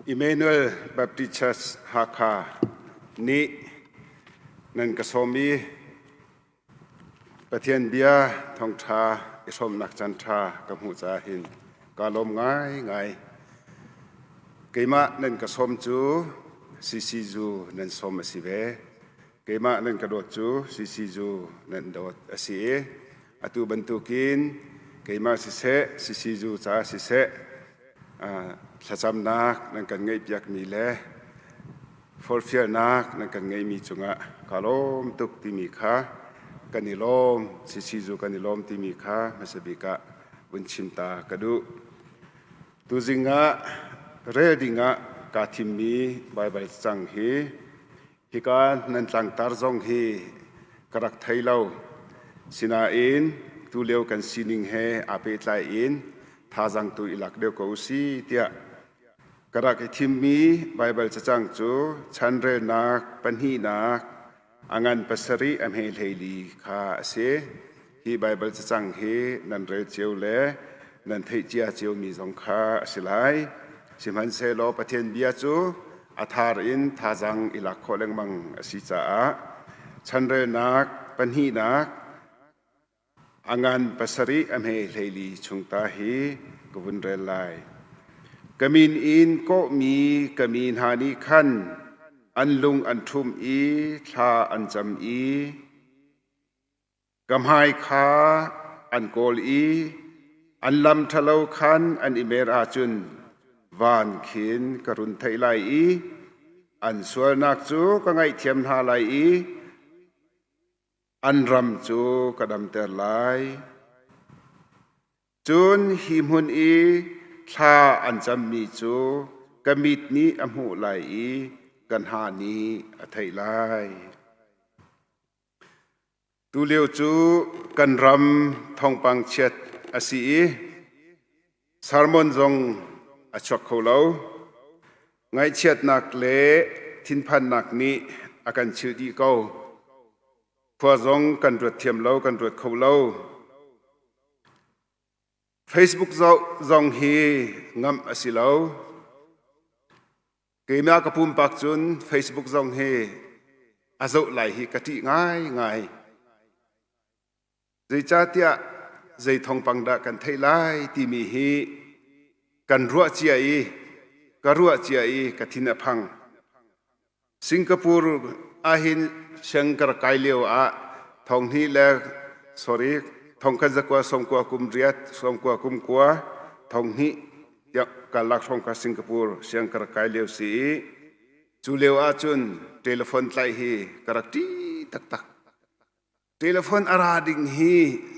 Emmanuel Baptist Haka niนั่นกระสมีประเทศเบียทองชาอิสมนักจันทรากับหูจาหินกาลมง่ายเกมานั่นกระสมจูซีจูนั่นสมสิเวเกมานั่นกระโดดจูซีจูนั่นโดดสิอตุบันตุกินเกมาซีจูจ้าสิเสสะจำนักนั่นกันไงเปียกมีแลฟอร์เฟียนักนั่นกันไงมีจุงะกาลมตุกติมีขากันนิลมซีจูกันนิลมติมีขามาสบิกะบุญชิมตากระดูตุจิงะเรดิงะกาทิมีไบเบิลจังฮีฮิการนันจังตารจงฮีกรักไทยเราสินาอินตุเลียวกันสินิงเฮอาเปตไลอินท่าจังตุอิลักเดียวกูซีเตียกรักทิมีไบเบิลจังจูชันเรนักปัญหีนักอังันปัสรีอเมเฮลีข้าเสฮีไบเบิลจังเฮนันเรเจียวเลนันเทเจียเจียวมีสองข้าสิไลสิมันเซโลประเทศเบียจูอาธารินท่าจังอิลักโคเลงมังสิจ้าชันเรนักปัญหีนักอังันปัสรีอเมเฮลีชุงตาฮีกวนเรลัยกมินอินก็มีกมินฮานิขันอันลุงอันทุมอีทาอันจำอีกำไฮขาอันโกลอีอันลำทะเลาขันอันอิเมราจุนวานขินกรุณไทยไลอีอันสวนนักจูก็ไงเทียมหาไลอีอันรำจูกระดำเตอร์ไลจุนหิมหุนอีทาอันจำมีจูกมิดนี้อมุไลอีกันหานี้ไทยไลตูเลียวจูกันรำทองปังเช็ดอาศีสารมนจงอชกเขาเล่าไงเช็ดนักเละทินพันนักนี้อาการชื่อดีเก้าพวกจงกันตรวจเทียมเล่ากันตรวจเขาเล่า Facebook จงฮีงำอาศิเล่าเกี่ยมกับปุ่มปักจุน Facebook จงฮีอาจุไหลฮีกะทิง่ายใจจ้าเตียใจทองปังดากันไทยไลที่มีฮีกันรัวเจียอีกรัวเจียอีกะทินพังสิงคโปร์อาหินเชิงกระไกเลียวอาทองฮีแลsorryทองกันจะกว่าสมกว่ากุมเรียดสมกว่ากุมกว่าทองฮีอยากการลักทองกับสิงคโปร์เชิงกระไกเลียวสีจูเลียวอาจุนเทเลโฟนไลฮีกระตีตักเทเลโฟนอาราดิงฮี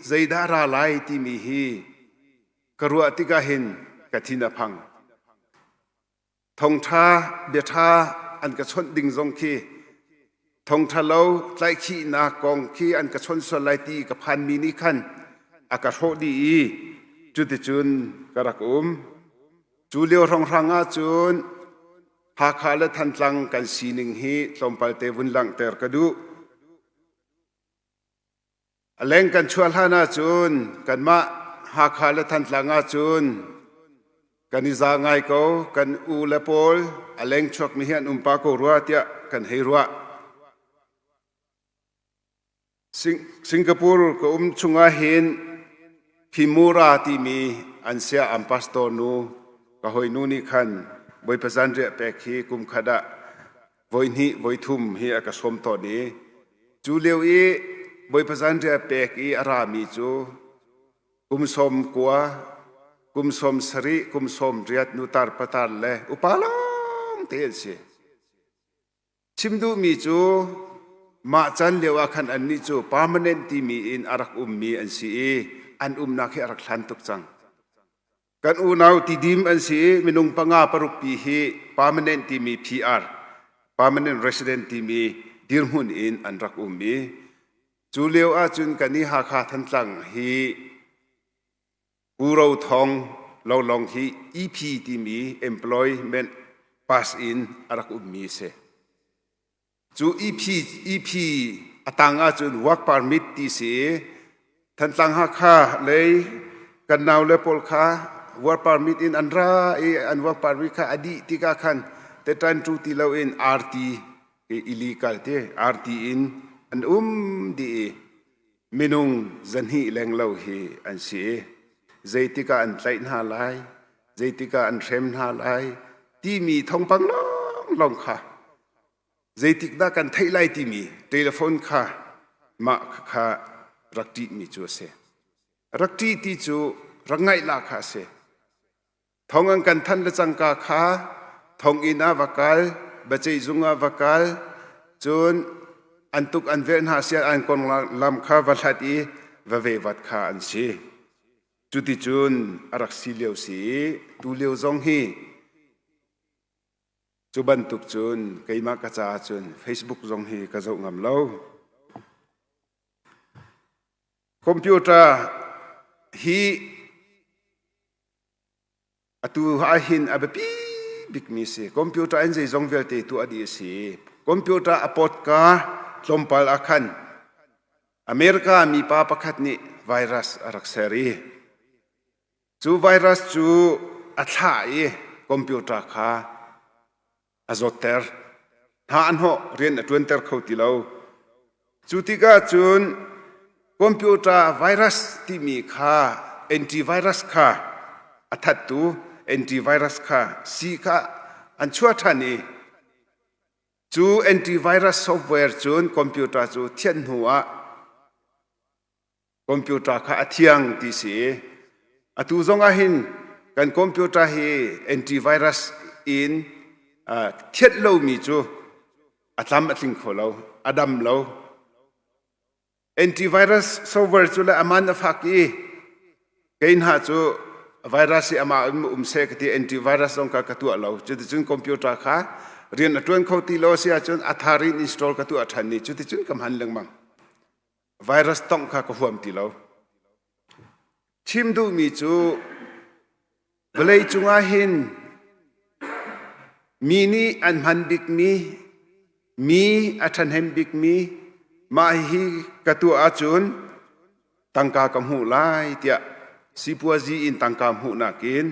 ใจดาราไลที่มีฮีกรัวติกาหินกะทินพังทองท่าเบียท่าอันกระชนดิ่งจงคีทองทะเลาไลขี้นากองขี้อันกระชนสลายตีกับพันมีนิขันอากาศโหดีจุดจุนกระกุมจูเลียวรองรังอาจุนหาคาและทันลังกันสีหนึ่งฮีลมปัลเตวุนลังเตอร์กระดูแรงกันชวนหานาจุนกันมาหาคาและทันลังอาจุนกันนิจาไงเขากันอูเลโปลแรงชกมีเห็นปากรัวเตียกันเฮรัวสิงคโปร์ก็ชุงอาเห็นพิมูราที่มีอันเสียอัมพัสโตนูก็หอยนูนี่ขันบอยประจันเรียเปกฮีกุมขดะบอยนี้บอยทุ่มฮีอากาศสมตอนนี้จูเลียวอีบอยประจันเรียเปกอีอารามีจูกุมสมกัวกุมสมสรีกุมสมเรียดนุตาร์ปตาร์เลอุปาลองเตียนเสียชิมดูมีจูมาจันเลียวขันอันนี้จู permanent ที่มีอินอารักมีอันสีอันนักให้อารักลันตุกจังกันนาวที่ดิมอันสีมินุงปังอาปรุปีฮี permanent ที่มี PR permanent resident ที่มีดิรมุนอินอันรักมีจูเลียวอาจุนกันนี้หาขาทันจังฮีกูเราทองเราลองฮี EP ที่มี employment pass in อารักมีเสจู EP อตังอาจุน work permit ที่เสียทันตังหักค่าเลยกันนาวเลปอลค่า work permit in anra an work permit kha adi tika khan te tan tu ti lo in RT illegal te RT in an di minung zanhi leng lo hi an si zaitika an tlai na lai zaitika an threm na lai ti mi thong pang long kha zaitik da kan thai lai ti mi telephone kha ma kha rakti mi chu se rakti ti chu rangai la kha se thong ang kan than la changka kha thong ina vakal bachei zunga vakal chun antuk anvel ha sia an kon lam kha valat i vave vat kha an si chuti chun arak si leu si tu leu zong hi chuban tuk chun keima ka cha chun Facebook zong hi ka zo ngam lo computer hi atu ha hin abapi big mi se computer an zai zong vel te tu adi si computer apot ka tlompal akhan America mi pa pakhat ni virus arak seri chu virus chu atha e computer kha azoter ha an ho rian atwenter khoti lo chu tika chun computer virus ti mi kha antivirus kha athat tu antivirus kha si kha an chua thani chu antivirus software chun computer chu thian huwa computer kha athiang ti si atu zonga hin kan computer hi antivirus in thiat lo mi chu atlam atling kholo adam lo antivirus software chu la aman afaki kein ha chu virus ama se kati antivirus ong ka katu alo chu chun computer kha rian atwen khoti lo sia chun atharin install katu athani chu chun kam han lang mang virus tong kha ko huam ti lo chim du mi chu belai chunga hin mini an han big mi athan hem big mi ma hi katu achun tangka kam hu lai tia sipuazi in tangka hu na kin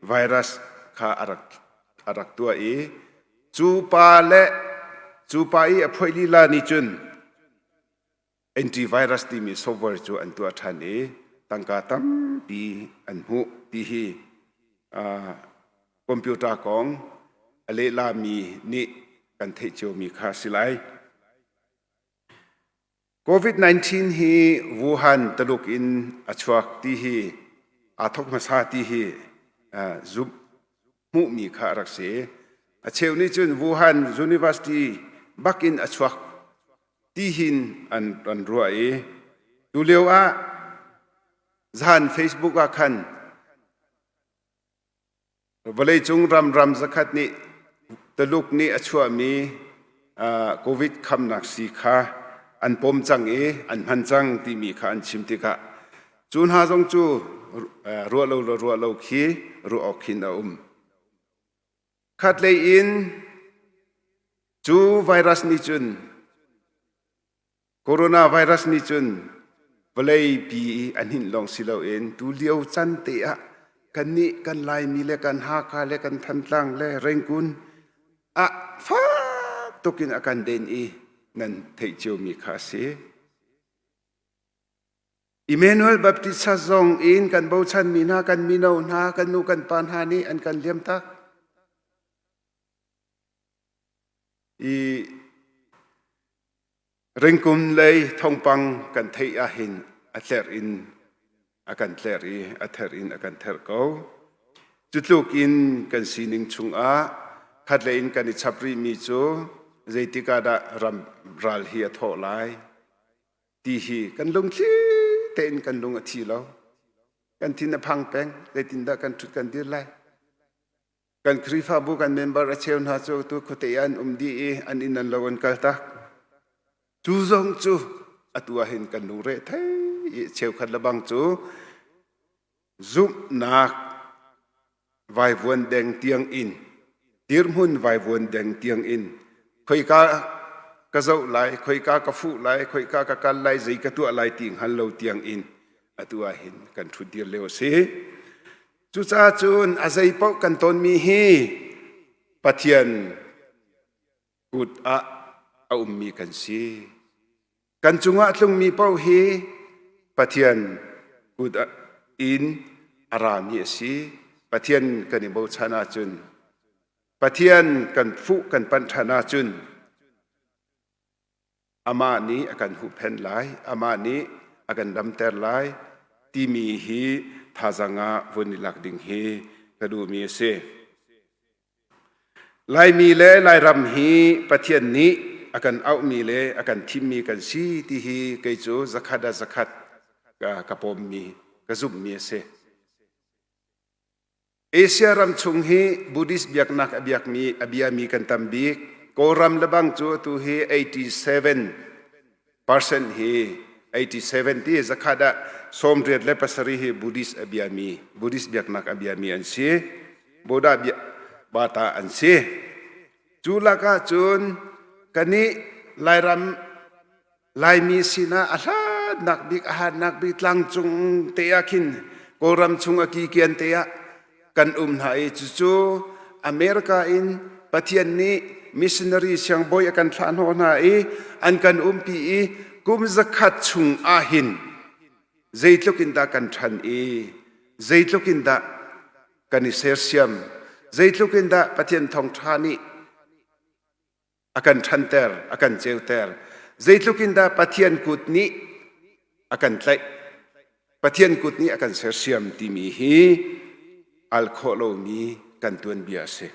virus kha arak tua e chu pa i aphoili la ni chun antivirus ti mi software chu an tua than e tangka tam pi an hu ti hi computer kong ale la mi ni kan the chu mi kha silai COVID-19 hi Wuhan taluk in achuak ti hi athok masa ti hi zup mu mi kha rak se acheu ni chun Wuhan University bakin achuak ti hin an ruwa e tu leu a zhan Facebook a khan valai chung ram zakhat ni taluk ni achua mi COVID kham nak si kha an pom chang e an han chang ti mi kha an chim ti kha chun ha jong chu ruwa lo khi ru ok khin a khat le in chu virus ni chun corona virus ni chun valai pi an hin long silo en tu liau chan te a kan ni kan lai mi le kan ha kha le kan than tlang le rengkun a fa tokin akan den e nan thei chiu mi kha se Emmanuel Baptist sa zong in kan bo chan mi na kan mi no na kan nu kan pan ha ni an kan liam ta i rengkum lei thong pang kan thei a hin a tler in akan tler i a ther in akan ther ko chutluk in kan sining chung a khat le in kan chapri mi chu zeitika da ram ral hi a tho lai ti hi kan lung thi ten kan lung a thi lo kan tin a phang peng zeitin da kan thut kan dir lai kan krifa bu kan member a cheun ha chu tu khotean di e an in an lawan kal ta chu zong chu atua hin kan lu re thai cheu khat labang chu zup nak vai vuan deng tiang in tir hun vai vuan deng tiang in khoi ka zau lai khoi ka fu lai khoi ka kal lai zai ka tu lai ting han lo tiang in atua hin kan thu dir leo se chu cha chun azai pau kan ton mi hi pathian kut a mi kan si kan chunga tlung mi pau hi pathian kut a in arami si pathian kan i bo chana chun pathian kan fu kan pan thana chun ama ni akan hu pen lai ama ni akan dam ter lai ti mi hi thazanga vonilak ding hi kadu mi se lai mi le lai ram hi pathian ni akan au mi le akan thim mi kan si ti hi kai chu zakhada zakhat ka kapom mi ka zum mi se Asia ram chung hi Buddhist biak nak abiak mi abia mi kan tambi koram labang chu tu hi 87% hi 87 ti zakhada somret le pasari hi Buddhist abia mi Buddhist biak nak abia mi an si boda bata an si chulaka chun kani lairam lai mi sina ahad nak bik ahad nak bik tlang chung te akin koram chung aki kian te kan hai chu America in pathian ni missionary siang boy akan thlan ho na an kan pi kum zakhat chung ahin zeitlokin da kan than zeitlokin da kan sersiam zeitlokin da pathian thong thani akan thanter akan cheuter zeitlokin da pathian kutni akan tlai pathian kutni akan sersiam ti mi hi al kholo mi kan tuan biase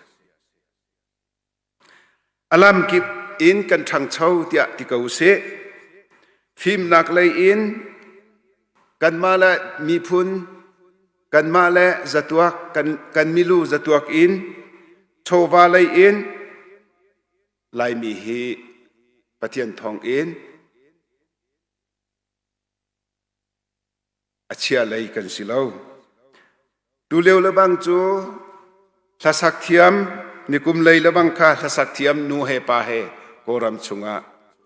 alam kip in kan thang chau tia ti kau se phim nak lei in kan mala mi phun kan mala zatuak kan milu zatuak in chowa lei in lai mi hi pathian thong in achia lei kan silau tu leu labang chu thlasak thiam nikum lei labang kha thlasak thiam nu he pa he koram chunga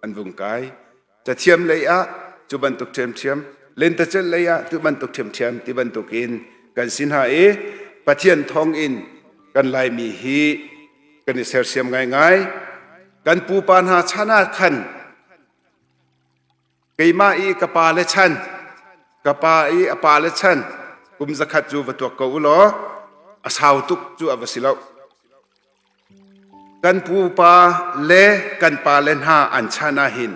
anvung kai cha thiam lei a chu ban tuk them thiam len ta chel lei a tu ban tuk them thiam ti ban tuk in kan sin ha pathian thong in kan lai mi hi kan ser siam ngai ngai kan pu pan ha chana khan keima kapa le chan kapa apa le chan kum zakhat chu vatuk ko lo asau tuk chu avasilau kan pu pa le kan pa len ha an chana hin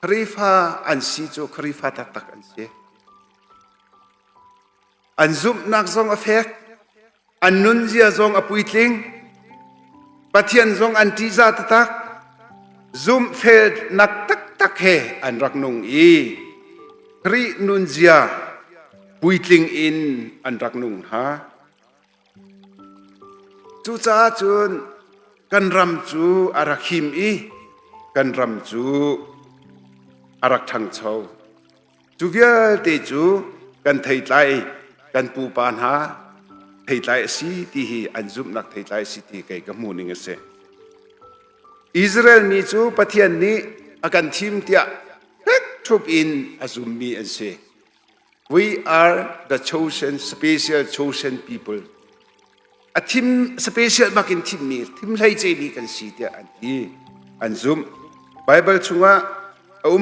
khrifa an si chu khrifa tak tak an se an zum nak zong afek an nun zia zong apuitling pathian zong an ti za tak zum fel nak tak tak he an rak nung khri nun zia puitling in an rak nung ha chu cha chun kan ram chu arakhim kan ram chu arak thang chau chu vial te chu kan thei tlai kan pu pan ha thei tlai si ti hi an zum nak thei tlai si ti kai ka mu ning se Israel mi chu pathian ni akan thim tia hek thup in azum mi an se we are the chosen special chosen people a team special makin team mi team lai che ni kan si tia an zum Bible chunga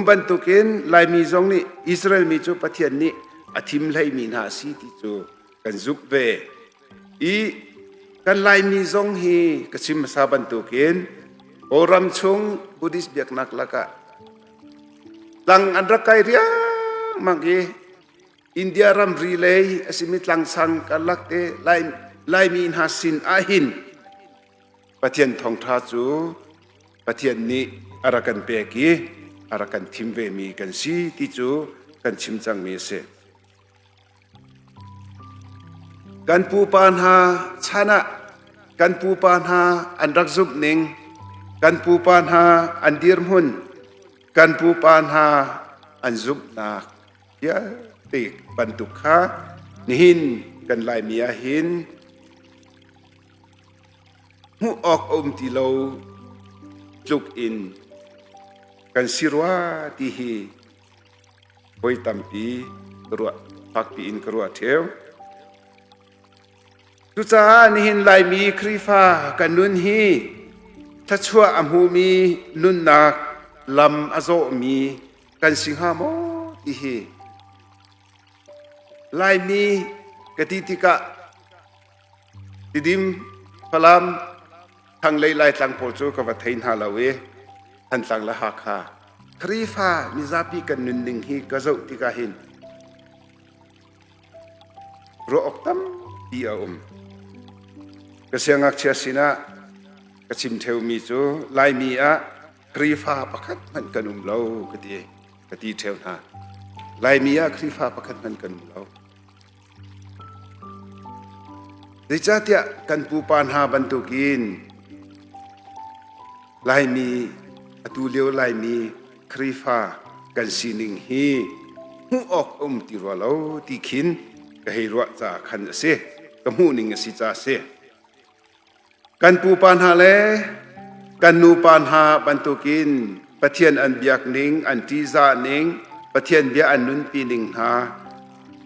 ban tukin lai mi zong ni Israel mi chu pathian ni a team lai mi na si ti chu kan zup ve kan lai mi zong hi ka sim sa ban tukin oram chung Buddhist biak nak laka lang andra kai ria magi India ram relay asimit lang sang kalakte lai min hasin ahin pathian thong tha chu pathian ni arakan peki arakan thimve mi kan si ti chu kan chimchang mi se kan pu pan ha chana kan pu pan ha anrak zup ning kan pu pan ha andir mun kan pu pan ha anzup na ya tik bantuk ha nihin kan lai mia hin mu ok ti lo tluk in kan sirwa ti hi boy tampi ruwa pakpi in karua theo ทุจานิหินลายมีครีฟ้ากันนุนฮีถ้าชั่วอมูมีนุนนักลำอโซมีกันสิงหาโมอีฮีลายมีกติติกะติดิมพลามทางเลยลายตังโปรจูกับวัฒนฮาลาเวทันตังละหักฮาครีฟ้ามิซาปีกันนุนหนึ่งฮีกะโซติกาหินรออกตัมดีอากระเสียงอักเชียสินะกระชิมเทวมีจูลายมีอะครีฟ้าประคัดมันกันเล่ากะตีเทวนาลายมีอะครีฟ้าประคัดมันกันเล่าดิจาเตียกันปูปานหาบันตุกินลายมีอตูเลียวลายมีครีฟ้ากันสินิงฮีหูออกติรัวเล่าตีขินกะให้รัวจ่าขันเสกะหูนิงสิจ่าเสกันปูปานหาเลกันนูปานหาบันตุกินปะเทียนอันเบียกนิงอันทีซานิงปะเทียนเบียอันนุนปีนิงหา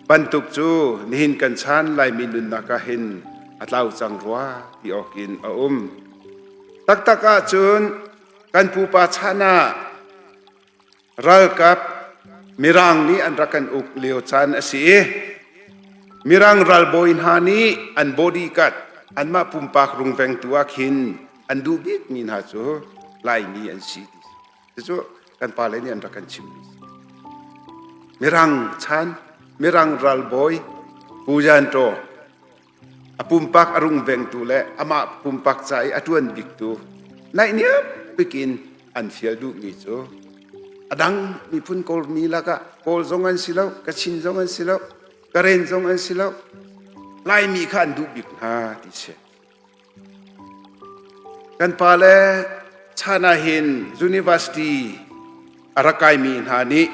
บันตุกจูนิหินกันชานลายมินุนนักหินอัตลาวจังรัวที่ออกินตักกะจูนกันปูปาชานารัลกับมิรังนี้อันรักกันอุกเลียวชานสีมิรังรัลโบอินหานี้อันบอดีกัดอันมาปุ่มปากรุงแวงตัวขินอันดูบิกมินหาจูลายมีอันสีดิจูกันปาเลนี่อันรักกันชิมมิรังชันมิรังรัลบอยปูจันโตอปุ่มปากอรุงแวงตัวและอามาปุ่มปากใจอตวนบิกตัวนายเนี้ยไปกินอันเฟียดูมีจูอดังมีพุ่นโกลมีละกะโกลจงอันสิแล้วกะชินจงอันสิแล้วกะเรนจงอันสิแล้วลายมีขันดูบิกหาที่เชกันพาเลชานาหินUniversity อารักายมีหานี้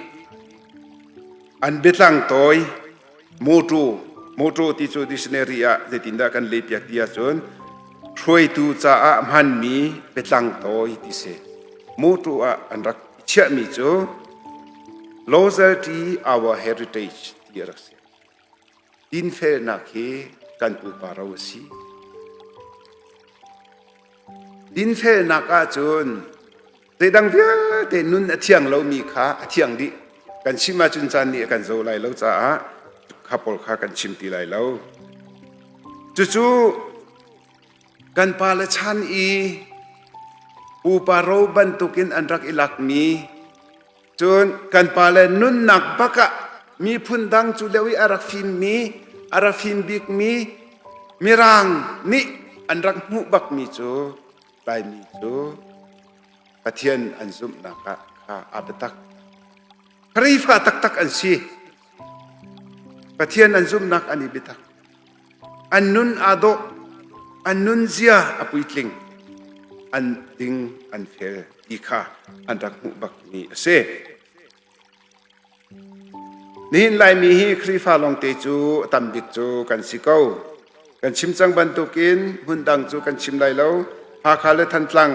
อันเบตังตอยโมโตที่จูดิสเนรียเจตินดากันเลปียกดียจนช่วยตูจ้ามันมีเบตังตอยที่เสโมโตอันรักเชื่อมีจู loyalty our heritage ที่รักเสดินเฟรนักเฮกันปูปาราวสีดินเฟรนักอาจุนเตดังเดียเตนุนเทียงเรามีขาเทียงดิกันชิมาจุนจานนี่กันโจไลเราจ้าข้าพลข้ากันชิมตีไลเราจู่ๆกันปาลชันอีปูปาราวบันตุกินอันรักอิลักมีจนกันปาลนุนนักบักะมีพุนดังจุเลวิอารักฟิมมีอารักฟิมบิกมีมิรังนี่อันรักมุบักมีจูลายมีจูปะเทียนอันซุมนักข้าอาบตักครีฟ้าตักอันซีปะเทียนอันซุมนักอันนี้บิตักอันนุนอาโดอันนุนเซียอปุยตลิงอันดิงอันเฟลอีข้าอันรักมุบักมีเสนี่ลายมีฮีครีฟ้าลงเตจูตัมบิกจูกันสิเก้ากันชิมจังบันตุกินหุ่นดังจูกันชิมไลแล้วหาคาเลทันตัง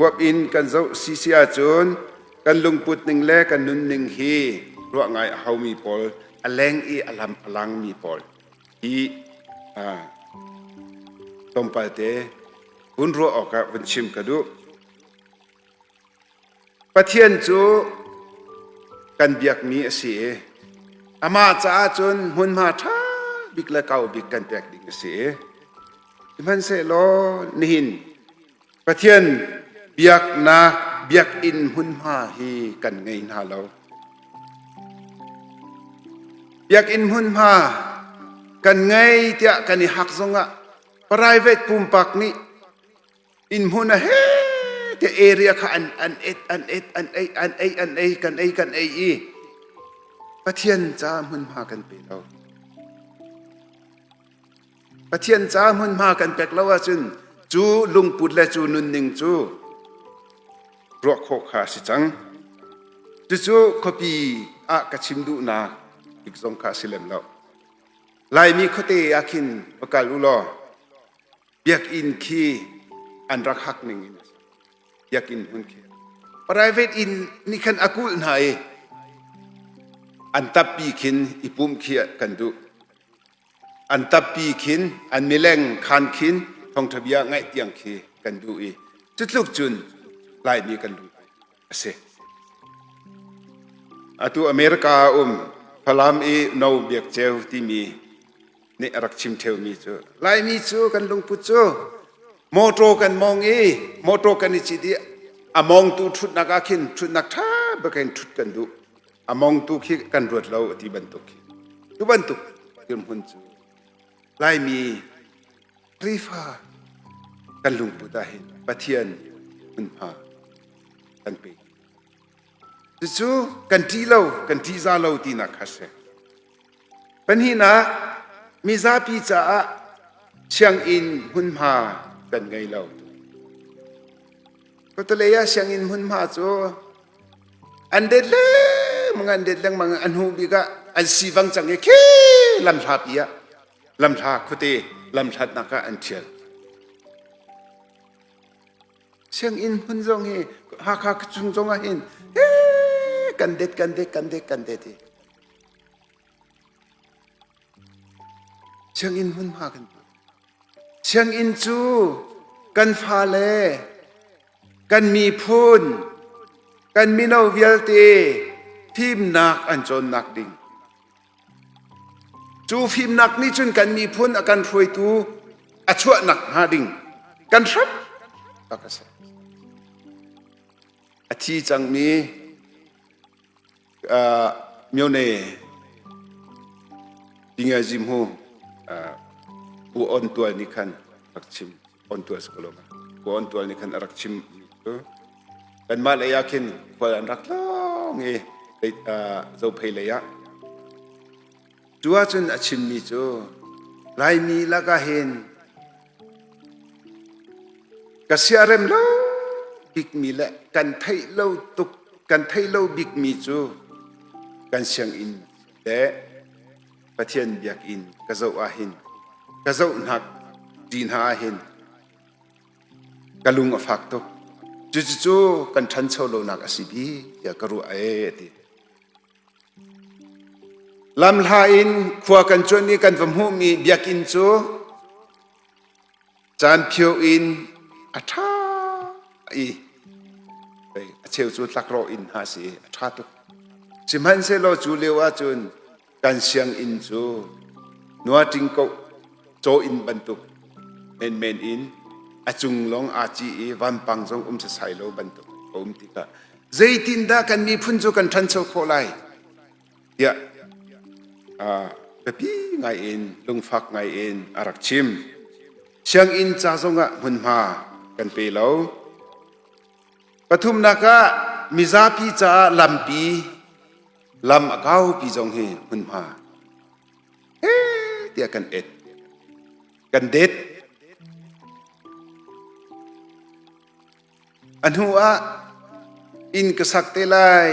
วับอินกันเจ้าซีเซียจูนกันลุงปุดหนึ่งแลกันนุนหนึ่งฮีรัวไงเฮามีปอลอแลงอีอลัมอลังมีปอลอีตอมปาเตหุ่นรัวออกกับวันชิมกระดูปะเทียนจูกันเบียกมีเสียอามาจ้าจนหุ่นมาท่าบิกละเก่าบิกกันแตกดิ่งเสียมันเสลอนินปะเทียนเบียกนาเบียกอินหุ่นมาฮีกันไงนาเราเบียกอินหุ่นมากันไงเตียกันนี่หักซงะ private ปุ่มปักนี่อินหุ่นเฮเตเอเรียค่ะอันกันอีปะเทียนจ้าหุ่นมากันไปเราปะเทียนจ้าหุ่นมากันเป็กแล้วว่าจุนจูลุงปุดและจูนุนหนึ่งจูรวกโคขาสิจังจูคบีกระชิมดูนาอีกสองขาสิเลมแล้วลายมีโคเตอาคินประกาศอุลอเบียกอินคีอันรักฮักหนึ่งอยากอินหุ่นคี private อินนี่คันอากุลไหนอันตับปีคินอิปุ่มเขียกันดู อันตับปีขินอันมีแรงคันขินทองทบียง่ายเตียงขีกันดูอีจุดลูกจุนลายมีกันดูเสอตัวอเมริกาพลามนาวเบียกเจวที่มีนี่รักชิมเทวมีจูลายมีจูกันลุงปุจูโมโตกันมองโมโตกันนิจิดีมองตูชุดนักอาคินชุดนักท่าเบกันชุดกันดูมองตูขี้กันรวดเราที่บรรทุกดูบรรทุกยืมหุ่นจูลายมีรีฟ้ากันลุงปุตาหินปะเทียนหุ่นผากันไปจูกันที่เรากันที่ซาเราที่นักฮัสเซปัญหานะมีซาปีจ่าเชียงอินหุ่นผากันไงเราก็ตัวเลยเชียงอินหุ่นผาจูอันเด็ดเลยมึงอันเด็ดเลยมึงอันหูบิกะอันสีวังจังเงี้ยลำทาปียะลำทาคุเตลำทัดนักอันเชียงเชียงอินหุ่นจงเฮฮักจุงจงเห็นกันเด็ดกันเด็ดกันเด็ดกันเด็ดเชียงอินหุ่นผากันเชียงอินจูกันฟาเลกันมีพูนกันมีนาวเวลเตฟิมนักอันจนนักดิ่งจูฟิมนักนี่จนกันมีพูนอาการรวยตูอัชวนักหาดิ่งกันครับตักษะอาทิจังมีเมียวเน่ดิงอาจิมฮูอุอนตัวนี่คันรักชิมออนตัวสกลงอุอนตัวนี่คันรักชิมกันมาเลยาคินพอรักล้องเจ้าเพลยะจัวจนอาชิมมีจูลายมีละก็เห็นกษยาเรมเล่าบิกมีละกันไทยเล่าตุกกันไทยเล่าบิกมีจูกันเชียงอินแต่ปะเทียนเบียกอินกะเจ้าอาหินกะเจ้าหนักจีนหาอาหินกะลุงอฟักตุจูกันทันเช่าโลนักอสิบีอย่ากรู้ติลำลาอินขวากันจวนนี้กันฟมหูมีเบียกอินจูจานเพียวอินอัฐาเชลจูตักรออินหาสีอัฐาตุสิมันเซโลจูเลวาจุนกันเชียงอินจูนัวจิงก็โจอินบรรทุกเมนอินอาจุงลงอาจีวันปังจงจะใส่โลบรรทุกติกะใจตินดากันมีพุ่นจูกันทันโชโคไลเดียเปปี้ไงอินลุงฟักไงอินอารักชิมเชียงอินจ้าจงะมุนมากันไปแล้วปทุมนักะมิซาปีจ้าลำปีลำก้าวปีจงเฮมุนมาเดียกันกันเด็ดอันหัวอินกษักเตลัย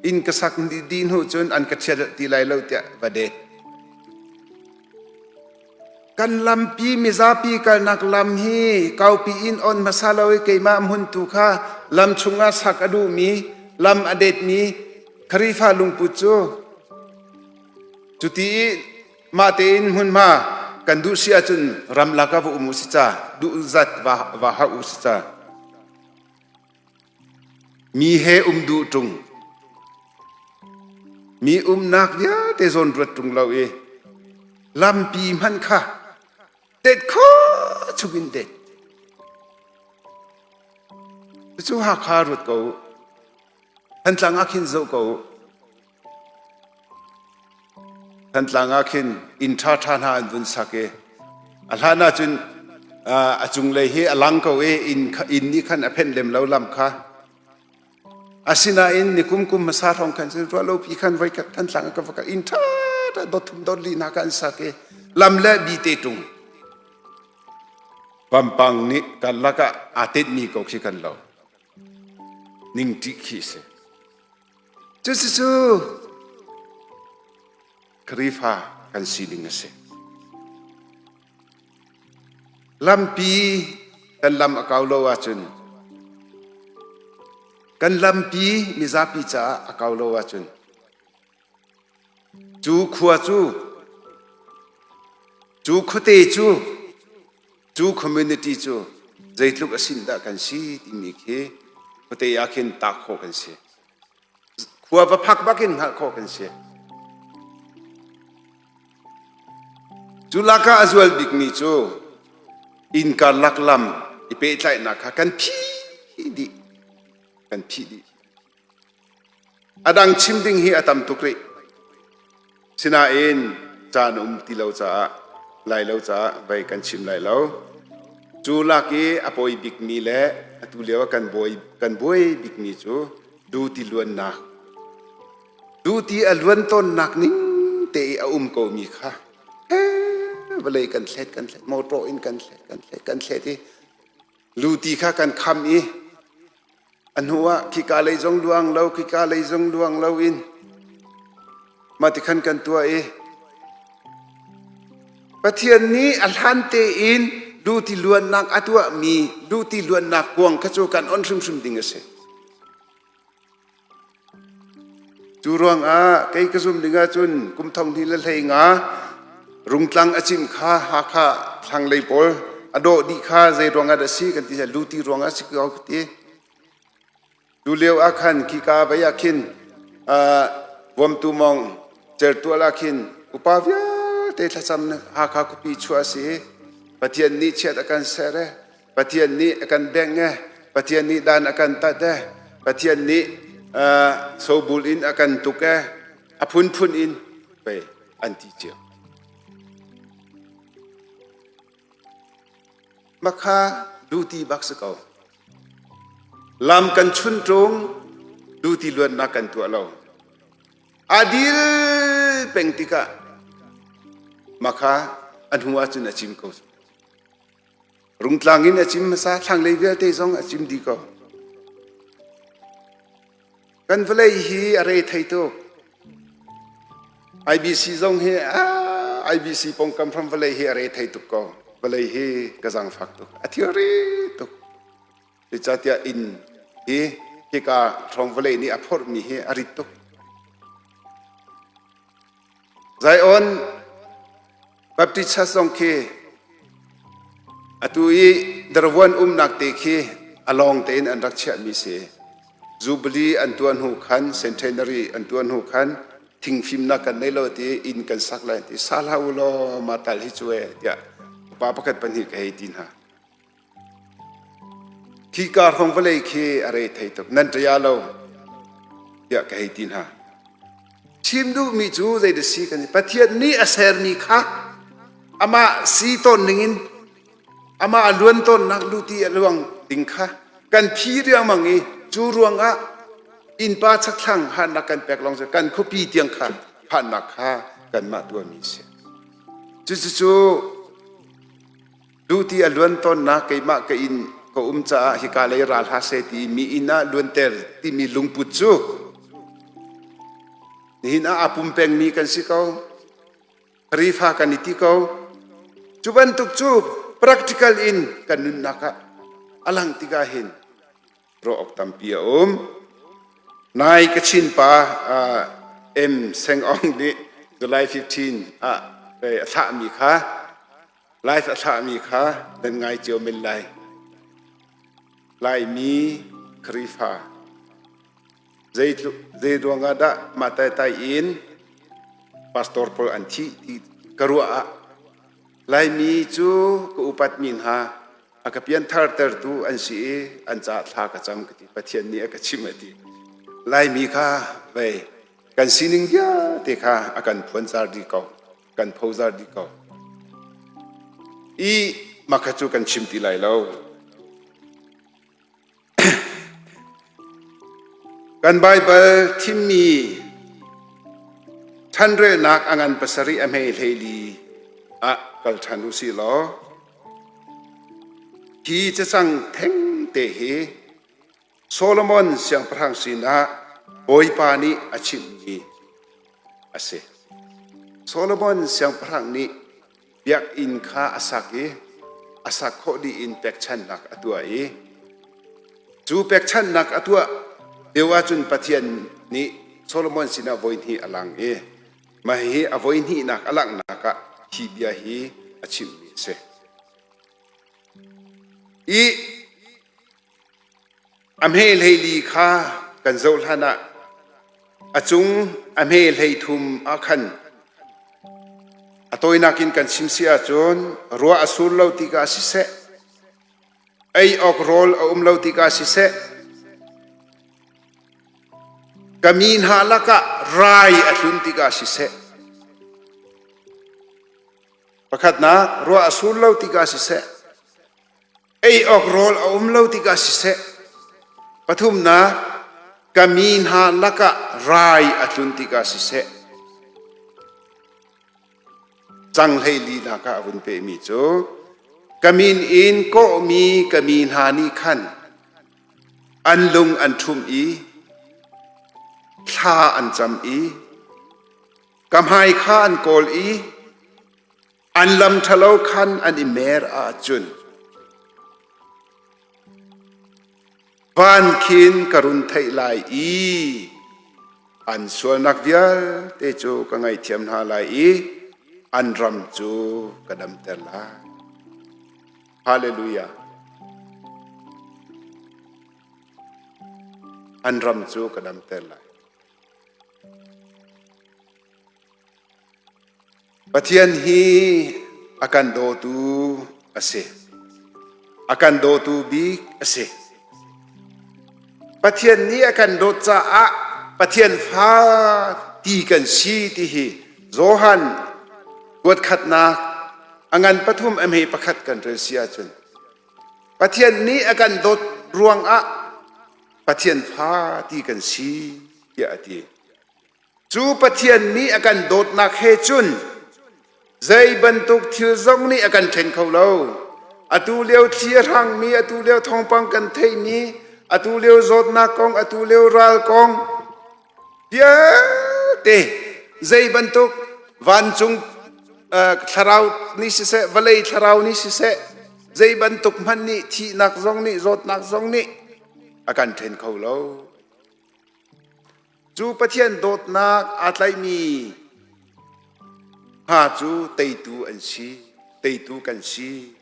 อินกษักดินหูจนอันกระเชดตีไลเราเตะประเด็ดกันลำปีมิซาปีกันนักลำฮีเกาปีอินออนมาซาลาเวเกมามุนตุค่ะลำชุงอาสักอดูมีลำอเด็ดมีคริฟ้าลุงปุจโจจุตีมาเตอินมุนมากันดูเสียจนรำลักาวอุมุสิจาดูจัดวาหาอุสิจามีเฮดูตรงมีนักเดียเตซอนรถตรงเราลำปีมันค่ะเด็ดข้อชุบินเด็ดจู่หักคารถเขาทันหลังอาคินโจเขาทันหลังอาคินอินทาทานาอันดุนสักอัลฮานาจุนจุงเลยเฮอลังเขาอินนี่ขันอเพนเลมเราลำค่ะอาศินาอินนิคุมมาสารงกันจนเราพี่ขันไว้กับทันหลังกับอินทาดอทุมดอลีนักันสักลำเล่บีเตตุงปัมปังนี่กันละก็อาทิตย์นี้ก็คิดกันเรานิ่งที่คิดจู่ครีฟ้ากันสีดิ่งเสลำปีกันลำอากาศโลวาจุนกันลำปีมิซาปีจ้าอากาศโลวาจุนจูขวาจู จูโคเตจูคอมมูนิตี้จูใจลุกอสินดากันสิที่มีเคโคเตยาคินตาโคกันสิขัวบพักบักินหักโคกันสิจูลากาอจวลบิกมีจูอินการลักลำอีเปย์ใจนักกันพีดีกันพีดีอดังชิมดิ้งฮีอาตัมตุกรีสินาเอ็นจานติเลวจ้าไล่เลวจ้าไปกันชิมไล่เลวจูลากีอปอยบิกมีเล่ตุเลียวกันบอยบิกมีจูดูติล้วนนักดูติอล้วนต้นนักนิ่งเตะก็มีค่ะเวลากันเสร็จมอโตอินกันเสร็จที่ลูตีค่ะกันคำอีอันหัวขี้กาเลยจงลวงเราขี้กาเลยจงลวงเราอินมาติขันกันตัวประเทศนี้อัลฮันเตอินดูที่ล้วนนักอัตัวมีดูที่ล้วนนักกวงขจูกันอ่อนซุ่มดิ่งเสจูรวงใครกระซุ่มดิ่งจุนกุมทองที่ละเลยงารุงตังอาจิมข้าหาข้าทางเลยปอลอโดดีข้าใจรวงอาศิกันที่จะดูที่รวงอาศิกเอาที่ดูเลี้ยวอาคันขี้กาไปยาคินวมตูมองเจอตัวลาคินอุปาวิเตทัศน์หาข้ากุปีชัวสีปฏิญนี้เชิดอาการเสระปฏิญนี้อาการแดงปฏิญนี้ดานอาการตัดปฏิญนี้โซบูลินอาการตุกอพุนอินไปอันที่เจียวมาข้าดูที่บักสกาวลำกันชุนตรงดูที่ล้วนนักกันตัวเราอดีลเป็นติกะมาข้าอันหัวจุนอาจิมเขารุ่งตลางอินอาจิมมาซาทางเลยเวลเตยองอาจิมดีเขากันเวลาฮีอะไรไทยโต IBC จงเฮIBC ปงคำพรำเวลาฮีอะไรไทยตุกเขาเวลาฮีกระจังฟักตุกอธิริตุกดิจัตยาอินฮีกาทองเวลานี้อภรมีฮีอริตุกใจอ่อนบัพติชาสงเคอตุยดรวันนักเตคีอลองเตนอันรักเชมีเสจูบลีอันตัวหูขันเซนเทนารีอันตัวหูขันทิ้งฟิมนักกันในโลกที่อินกันสักเลยที่ซาลาอุโลมาตัลฮิจเวเดียป้าประกาศปัญหาให้ดินฮะขี้การของเวลาคีอะไรไทยตุกนั่นจะยาโลเดียให้ดินฮะชิมดูมีจูใจเดสีกันประเทศนี้อาเซอร์มีค่ะอามาสีต้นหนึ่งอามาล้วนต้นนักดูที่ลวงดิ่งค่ะกันพีเรื่องมังงี้จูรวงอินป้าชักทั้งหันนักกันแปลกลองจะกันคุปีเตียงค่ะหันนักค่ะกันมาตัวมีเสียจู่ดูที่ล้วนต้นนักไก่มาไก่อินก็จ่าฮิกาเลยราลฮาเซตีมีอินาล้วนเตอร์ที่มีลุงปุจจูนี่นะอาปุ่มเป็งมีกันสิเขารีฟ้ากันนิติเขาจุบันตุกจู practical in กันนุนนักอลังติกาหินโรออกตัมปีนายกชินปาเซงอองดิ July 15ไปอัฐมีค่ะไลฟ์อัฐมีค่ะเดินไงเจียวเมลไลมีครีฟ้าใจดวงอาดะมาไต่อินพาสตอร์พอลอันที่กรัวไลมีจูก็อุปัตมิงฮาอากาเปียนทาร์เตอร์ตูอันสีอันจ่าทากระจำกติปะเทียนนี้อากาชิมติไลมีค่ะไปกันสินิงยาเตค่ะอากันพวนซาร์ดีเกากันพาวซาร์ดีเกาอีมาขจูกันชิมติไลแล้วกันไบเบิลที่มีท่านเรนักอังันปัสริอเมเฮลีกัลชันุสิลอที่จะสั่งเทงเตเหโซโลมอนเสียงพระสินะโอยปานีอาชิมนีอาเซโซโลมอนเสียงพระนี้เบียกอินคาอาศักโคดีอินเป็กชันนักอตัวจูเป็กชันนักอตัวเดี๋ยวว่าจุนปะเทียนนี้โซโลมอนสินะโวยนีอลังมาฮีอโวยนีนักอลังนักฮีเบียฮี achim mi se i amhel heli kha kan zol hana achung amhel hei thum akhan atoi nakin kan simsia chon ruwa asul lo tika si se ai ok rol lo tika si se kamin halaka rai atlun tika si se pakhat na ruwa asul lo tika si se ai ok rol lo tika si se pathum na kamin halaka rai atlun tika si se chang hei li na ka avun pe mi cho kamin in ko mi kamin hani khan an lung an thum i tha an cham i kam hai kha an kol i an lam thalo khan an imer a chun van khin karun thai lai i an sual nak vial te cho ka ngai thiam ha lai i an ram chu kadam ter la hallelujah an ram chu kadam ter la pathian hi akan do tu ase akan do tu bi ase pathian ni akan do cha a pathian pha ti kan si ti hi zohan quat khat na angan pathum am hei pakhat kan rel sia chun pathian ni akan dot ruang a pathian pha ti kan si ya ati chu pathian ni akan dot nak he chun zai bantuk thil zong ni akan then khau lo atu leo thia hang mi atu leo thong pang kan thei mi atu leo zot na kong atu leo ral kong ya te zai bantuk van chung tharau ni si se valei tharau ni si se zai bantuk man ni thi nak zong ni zot nak zong ni akan then khau lo chu pathian dot nak atlai mi ha chu teitu an si teitu kan si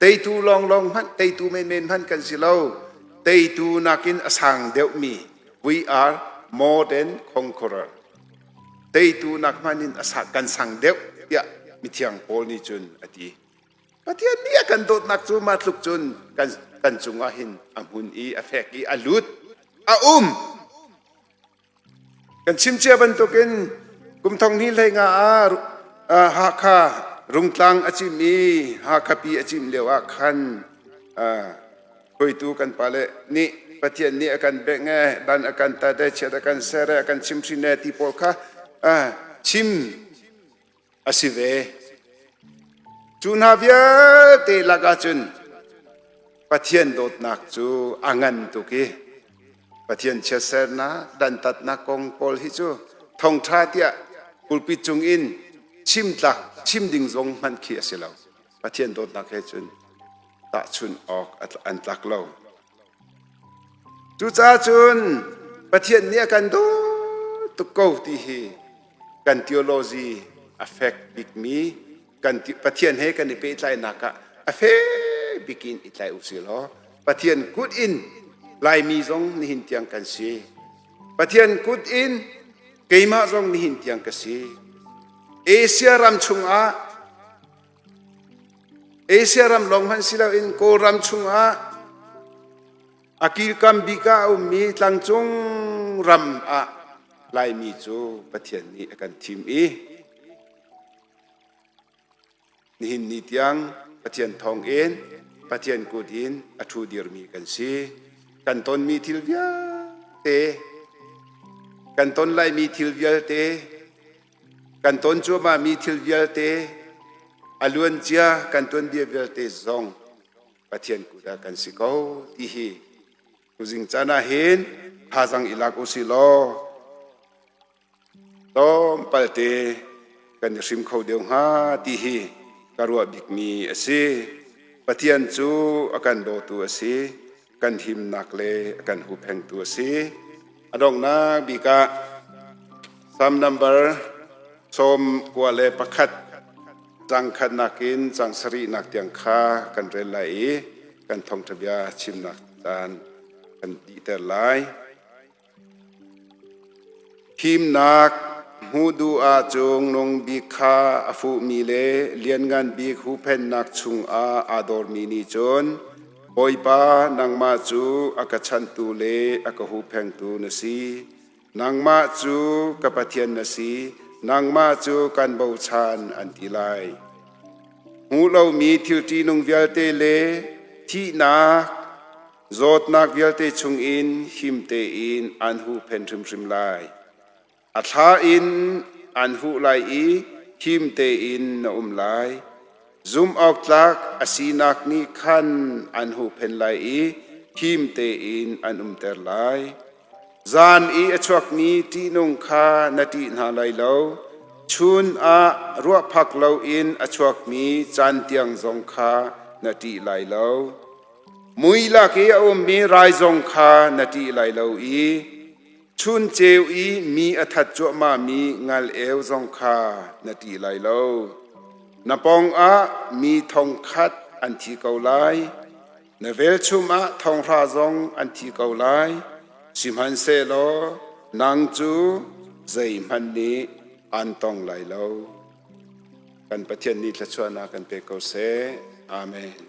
teitu long long man teitu men men man kan si lo teitu nakin asang deu mi we are more than conqueror teitu nak manin asak kan sang deu ya mithiang pol ni chun ati pathian ni akan dot nak chu matluk chun kan chunga hin amun i afek i alut a kan chimche ban token kum thong ni lai nga a ha kha rungtlang achimi ha khapi achim lewa khan koi tu kan pale ni pathian ni akan be nge dan akan ta de chet akan sere akan chimsine ti pol kha chim asive chunavya te laga chun pathian dot nak chu angan tu ki pathian cheser na dan tat na kong pol hi chu thong tha tia pulpit chung in chim tlak chim ding zong man khi asilo pathian dot nak he chun ta chun ok an tlak lo chu cha chun pathian ni akan do tu ko ti hi kan theology affect big me kan pathian he kan pe tlai naka affect begin itlai usilo pathian good in lai mi zong ni hin tiang kan si pathian good in keima zong ni hin tiang ka si asia ram chunga asia ram long han sila in ko ram chunga akil kam bika mi tlang chung ram a lai mi chu pathian ni akan thim i nihin ni tiang pathian thong en pathian kudin athu dir mi kan si kan ton mi thilvia te kan ton lai mi thilvia te kan ton chu ma mi thilvia te aluan chia kan ton dia vel te zong pathian kuda kan si ko ti hi kuzing chana hin hazang ilako si lo tom palte kan sim kho deu ha ti hi karua bikmi ase pathian chu akan do tu ase kan him nakle akan hu pheng tu ase adong na bika sam number som kwale pakhat จังขัดนักอินจังสรีนักเตียงข้ากันเรลัยกันทองทะเบียชิมนักจานกันดีแต่ไลพิมนักหูดูอาจงนงบิคาอฟูมีเลเลียนงานบิกหูเพนนักชุงอาดอร์มินิจนบอยปานางมาจูอากชันตูเลอากหูเพงตูนสีนางมาจูกับปะเทียนนสีนางมาจูกันเบาชานอันติไลหูเรามีทิวตีนงเวลเตเลที่นักโจดนักเวลเตชุงอินหิมเตอินอันหูเพนทริมไลอัฐาอินอันหูไลอีหิมเตอินนอุมไลซุมออกลักอสีนักนี้ขันอันหูเพนไลอีหิมเตอินอันอุมเตอร์ไลจานอีอชวกนี้ที่นงคานาทีนาไลเลวชุนรัวพักเลวอินอชวกนี้จันเตียงจงคานาทีไลเลวมุยลักเออมีไรจงคานาทีไลเลวอีชุนเจวอีมีอัฐจวมามีงัลเอวจงคานาทีไลเลวนปองมีทองคัดอันที่เกาไลนเวลชุมทองราจงอันที่เกาไลสิมันเซโลนางจูใจมันนี้อันต้องไลเลวกันประเทศนี้จะชวนกันไปเกาเซอาเมน